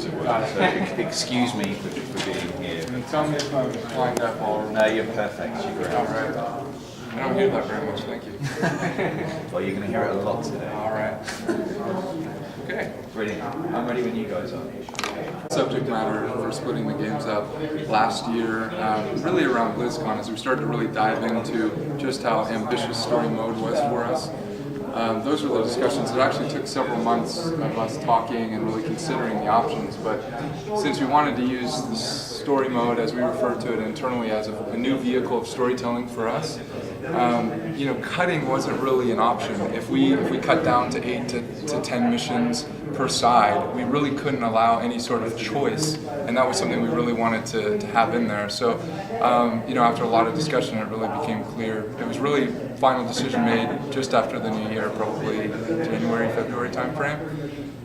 So excuse me for being here. And tell me if I'm lined up all right. No, you're perfect. You're great. All right. I don't hear that very much, thank you. Well, you're going to hear it a lot today. All right. Okay. Brilliant. I'm ready when you guys are. Subject matter for splitting the games up last year, really around BlizzCon, as we started to really dive into just how ambitious story mode was for us. Those were the discussions. It actually took several months of us talking and really considering the options, but since we wanted to use the story mode, as we refer to it internally, as a new vehicle of storytelling for us, cutting wasn't really an option. If we cut down to 8 to 10 missions per side, we really couldn't allow any sort of choice, and that was something we really wanted to have in there. So, after a lot of discussion, it really became clear. It was really final decision made just after the new year, probably January, February timeframe.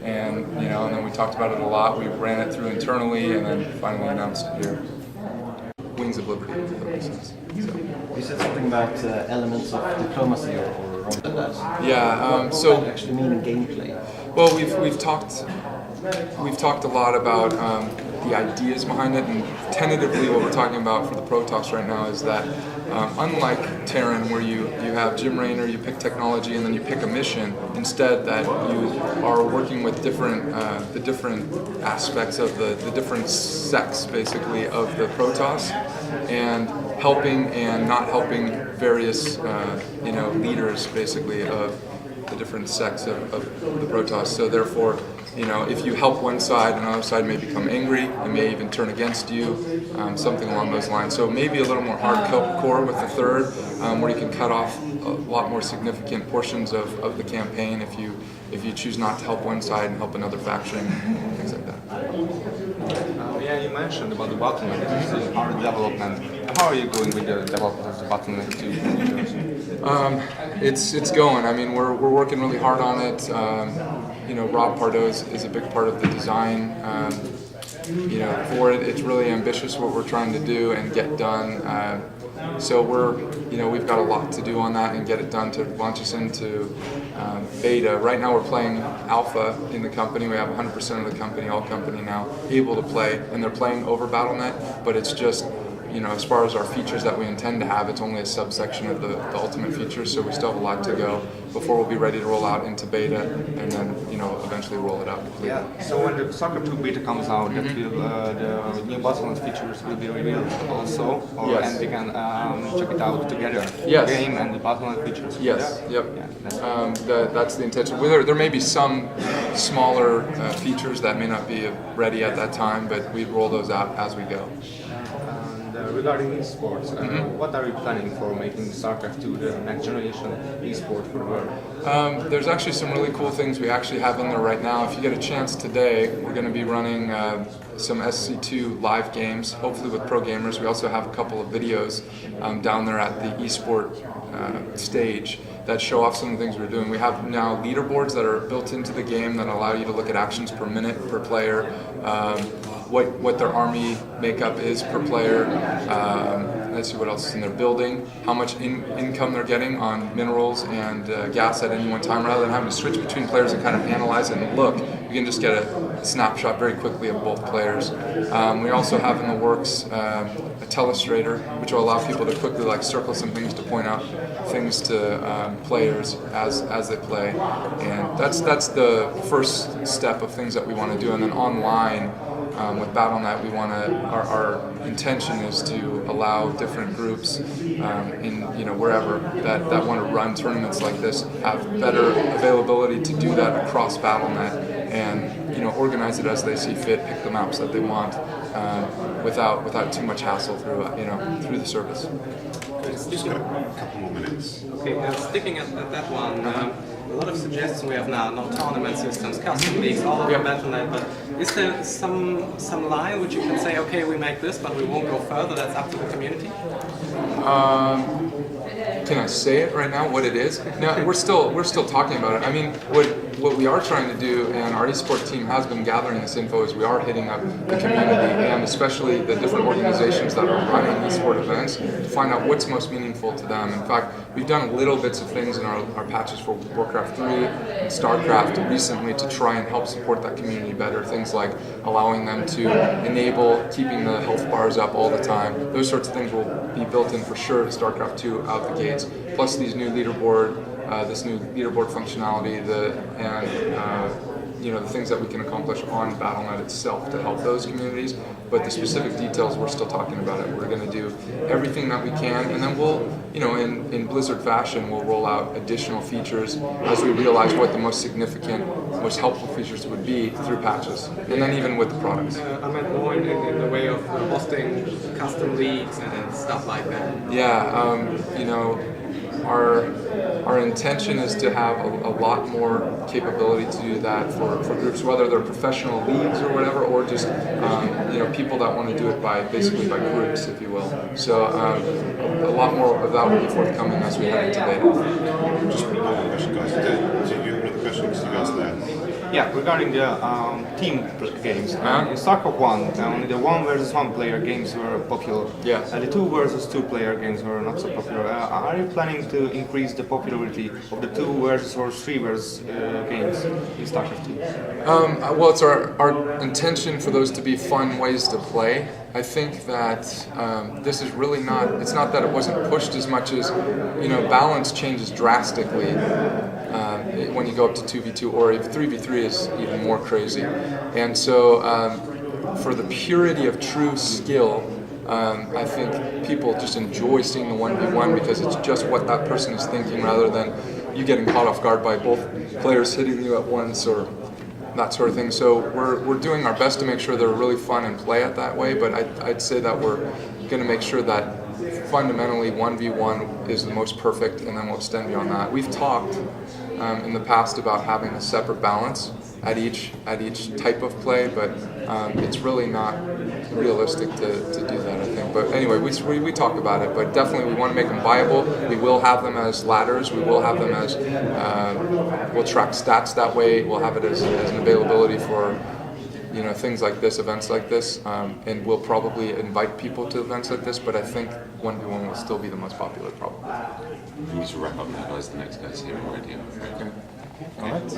And and then we talked about it a lot. We ran it through internally, and then finally announced it here. Wings of Liberty, if that makes sense. So. You said something about elements of diplomacy or that. Yeah. What does that actually mean in gameplay? Well, we've talked a lot about the ideas behind it, and tentatively what we're talking about for the Protoss right now is that unlike Terran, where you have Jim Raynor, you pick technology and then you pick a mission, instead that you are working with the different aspects of the different sects basically of the Protoss, and helping and not helping various leaders basically of the different sects of the Protoss. So therefore, if you help one side, another side may become angry, it may even turn against you, something along those lines. So maybe a little more hardcore with the third, where you can cut off a lot more significant portions of the campaign if you choose not to help one side and help another faction, things like that. Yeah, you mentioned about the bottleneck. This is our development. How are you going with the development of the bottleneck too? It's going. I mean, we're working really hard on it. Rob Pardo is a big part of the design. For it, it's really ambitious what we're trying to do and get done. So we've got a lot to do on that and get it done to launch us into beta. Right now we're playing alpha in the company. We have 100% of the company, all company now, able to play, and they're playing over Battle.net, but it's just, as far as our features that we intend to have, it's only a subsection of the ultimate features, so we still have a lot to go before we'll be ready to roll out into beta, and then, eventually roll it out completely. Yeah, so when the Soccer 2 beta comes out, the new bottleneck features will be revealed also, Yes. And we can check it out together, Yes. the game and the bottleneck features. Yes, yep. Yeah, That's the intention. There may be some smaller features that may not be ready at that time, but we roll those out as we go. Regarding esports, what are you planning for making StarCraft 2 the next generation esport for the world? There's actually some really cool things we actually have in there right now. If you get a chance today, we're going to be running some SC2 live games, hopefully with pro gamers. We also have a couple of videos down there at the esport stage that show off some of the things we're doing. We have now leaderboards that are built into the game that allow you to look at actions per minute per player, what their army makeup is per player. Let's see what else is in their building, how much income they're getting on minerals and gas at any one time. Rather than having to switch between players and kind of analyze it and look, you can just get a snapshot very quickly of both players. We also have in the works a telestrator, which will allow people to quickly circle some things to point out things to players as they play. And that's the first step of things that we want to do. And then online, with Battle.net, our intention is to allow different groups in wherever that want to run tournaments like this have better availability to do that across Battle.net and organize it as they see fit, pick the maps that they want without too much hassle through the service. Just got a couple more minutes. Okay, sticking at that one, a lot of suggestions we have now, tournament systems, custom leagues, all over Battle.net, but is there some line which you can say, okay, we make this, but we won't go further, that's up to the community? Can I say it right now, what it is? No, we're still talking about it. I mean, what we are trying to do, and our esports team has been gathering this info, is we are hitting up the community and especially the different organizations that are running esports events to find out what's most meaningful to them. In fact, we've done little bits of things in our patches for Warcraft 3 and StarCraft recently to try and help support that community better. Things like allowing them to enable keeping the health bars up all the time. Those sorts of things will be built in for sure to StarCraft 2 out the gates. Plus these new this new leaderboard functionality, you know, the things that we can accomplish on Battle.net itself to help those communities. But the specific details, we're still talking about it. We're going to do everything that we can, and then we'll, you know, in Blizzard fashion, we'll roll out additional features as we realize what the most significant, most helpful features would be through patches, and then even with the products. I meant more in the way of hosting custom leagues and stuff like that. Yeah, you know, our intention is to have a lot more capability to do that for groups, whether they're professional leagues or whatever, or just you know, people that want to do it basically by groups, if you will. So a lot more of that will be forthcoming as we head into beta. Just one question, guys. Did you have a question because you guys there? Yeah, regarding the team games. In StarCraft 1, only the 1 versus 1 player games were popular. Yeah. The 2 versus 2 player games were not so popular. Are you planning to increase the popularity of the 2 versus or 3 versus games in StarCraft 2? Well, it's our intention for those to be fun ways to play. I think that this is really not, it's not that it wasn't pushed as much as, you know, balance changes drastically when you go up to 2v2, or if 3v3 is even more crazy. And so for the purity of true skill, I think people just enjoy seeing the 1v1 because it's just what that person is thinking rather than you getting caught off guard by both players hitting you at once or that sort of thing. So we're doing our best to make sure they're really fun and play it that way, but I'd say that we're going to make sure that fundamentally 1v1 is the most perfect, and then we'll extend beyond that. We've talked in the past about having a separate balance at each type of play, but it's really not realistic to do that, I think. But anyway, we talk about it, but definitely we want to make them viable. We will have them as ladders. We will have them as, we'll track stats that way. We'll have it as an availability for, you know, things like this, events like this, and we'll probably invite people to events like this, but I think 1v1 will still be the most popular, probably. We need to wrap up now, guys. The next guy's here already. Okay. All right.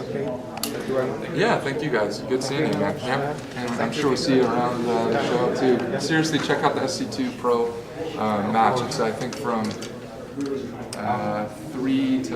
Yeah, thank you guys. Good seeing you, man. Yeah. And I'm sure we'll see you around the show too. Seriously, check out the SC2 Pro match. It's, I think, from 3 to